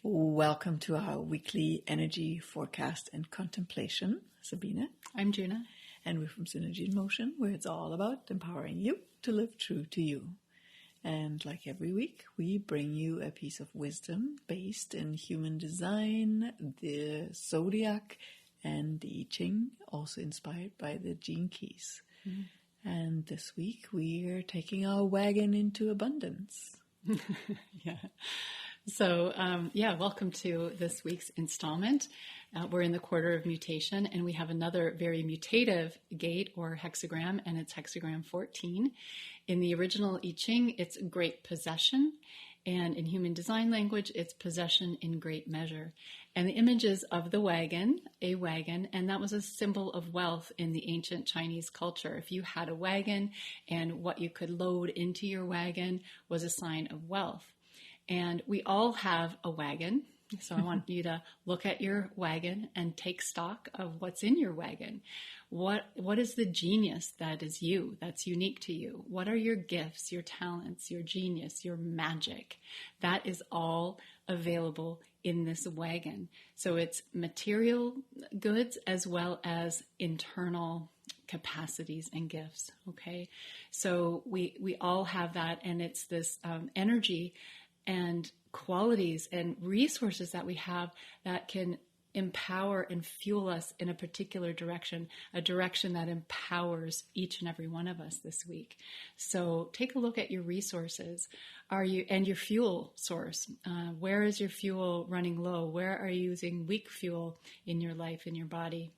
Welcome to our weekly energy forecast and contemplation. Sabina. I'm Juna. And we're from Synergy in Motion, where it's all about empowering you to live true to you. And like every week, we bring you a piece of wisdom based in human design, the zodiac, and the I-Ching, also inspired by the gene keys. Mm-hmm. And this week, we're taking our wagon into abundance. Yeah. So, welcome to this week's installment. We're in the quarter of mutation, and we have another very mutative gate or hexagram, and it's hexagram 14. In the original I-Ching, it's great possession, and in human design language, it's possession in great measure. And the images of the wagon, a wagon, and that was a symbol of wealth in the ancient Chinese culture. If you had a wagon and what you could load into your wagon was a sign of wealth. And we all have a wagon. So I want you to look at your wagon and take stock of what's in your wagon. What is the genius that is you, that's unique to you? What are your gifts, your talents, your genius, your magic? That is all available in this wagon. So it's material goods as well as internal capacities and gifts. Okay. So we all have that, and it's this energy and qualities and resources that we have that can empower and fuel us in a particular direction, a direction that empowers each and every one of us this week. So take a look at your resources. And your fuel source? Where is your fuel running low? Where are you using weak fuel in your life, in your body?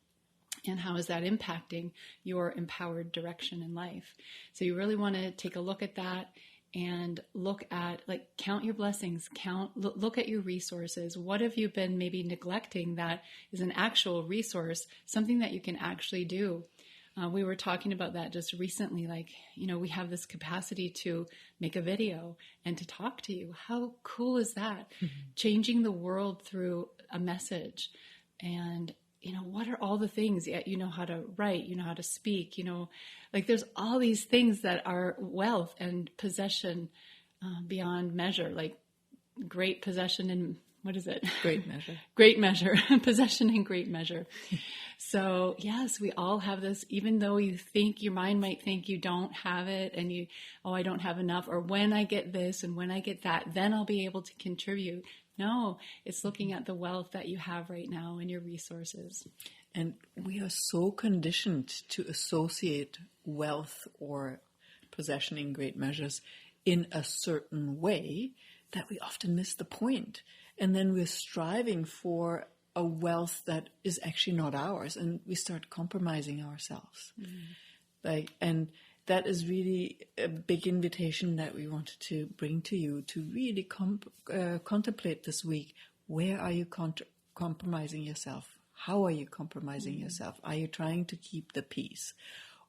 And how is that impacting your empowered direction in life? So you really want to take a look at that and look at, count your blessings, look at your resources. What have you been maybe neglecting that is an actual resource, something that you can actually do? We were talking about that just recently, we have this capacity to make a video and to talk to you. How cool is that? Mm-hmm. Changing the world through a message. And what are all the things? You know how to write, you know how to speak, there's all these things that are wealth and possession beyond measure, like great possession and what is it? Great measure. Great measure, possession in great measure. So yes, we all have this, even though your mind might think you don't have it and I don't have enough, or when I get this and when I get that, then I'll be able to contribute. No, it's looking at the wealth that you have right now and your resources. And we are so conditioned to associate wealth or possession in great measures in a certain way that we often miss the point. And then we're striving for a wealth that is actually not ours, and we start compromising ourselves. Mm-hmm. And that is really a big invitation that we wanted to bring to you to really contemplate this week. Where are you compromising yourself? How are you compromising yourself? Are you trying to keep the peace?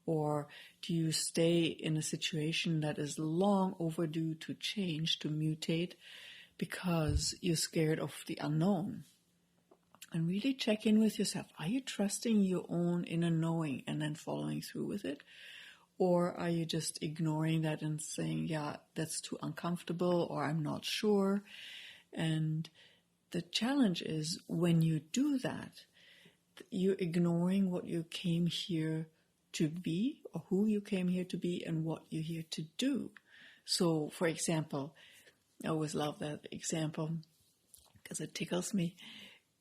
Or do you stay in a situation that is long overdue to change, to mutate, because you're scared of the unknown? And really check in with yourself. Are you trusting your own inner knowing and then following through with it? Or are you just ignoring that and saying, yeah, that's too uncomfortable, or I'm not sure? And the challenge is when you do that, you're ignoring what you came here to be, or who you came here to be, and what you're here to do. So, for example, I always love that example because it tickles me.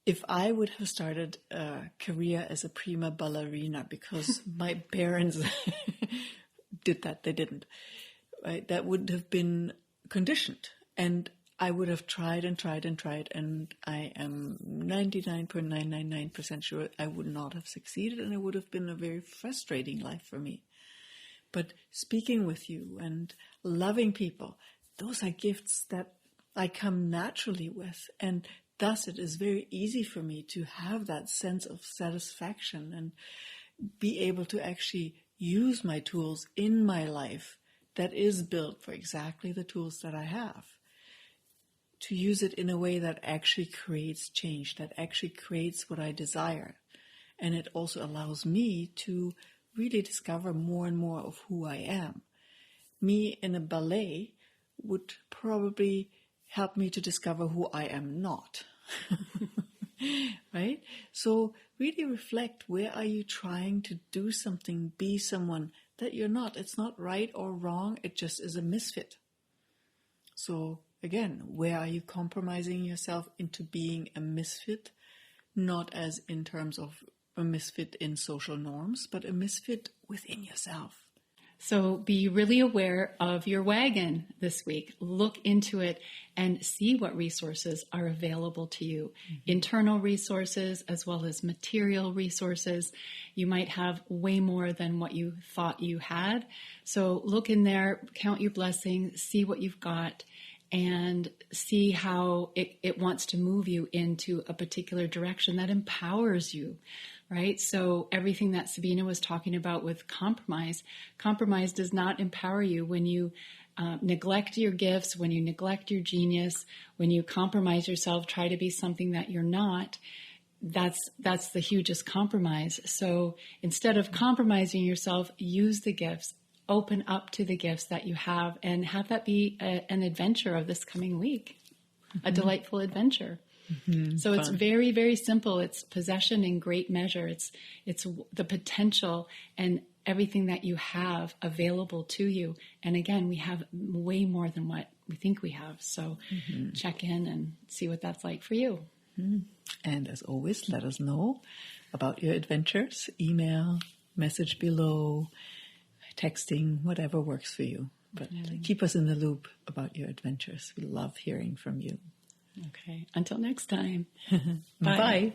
If I would have started a career as a prima ballerina because my parents did that, they didn't, right? That would have been conditioned, and I would have tried and tried and tried, and I am 99.999% sure I would not have succeeded, and it would have been a very frustrating life for me. But speaking with you and loving people, those are gifts that I come naturally with, and thus it is very easy for me to have that sense of satisfaction and be able to actually use my tools in my life that is built for exactly the tools that I have, to use it in a way that actually creates change, that actually creates what I desire. And it also allows me to really discover more and more of who I am. Me in a ballet would probably help me to discover who I am not. Right? So really reflect, where are you trying to do something, be someone that you're not? It's not right or wrong, it just is a misfit. So again, where are you compromising yourself into being a misfit? Not as in terms of a misfit in social norms, but a misfit within yourself. So be really aware of your wagon this week. Look into it and see what resources are available to you. Internal resources as well as material resources. You might have way more than what you thought you had. So look in there, count your blessings, see what you've got, and see how it wants to move you into a particular direction that empowers you. Right? So everything that Sabina was talking about with compromise does not empower you when you neglect your gifts, when you neglect your genius, when you compromise yourself, try to be something that you're not. That's the hugest compromise. So instead of compromising yourself, use the gifts, open up to the gifts that you have, and have that be an adventure of this coming week, a delightful adventure. So it's very, very simple. It's possession in great measure. It's the potential and everything that you have available to you. And again, we have way more than what we think we have. So check in and see what that's like for you. And as always, let us know about your adventures. Email, message below, texting, whatever works for you. But keep us in the loop about your adventures. We love hearing from you. Okay. Until next time. Bye. Bye.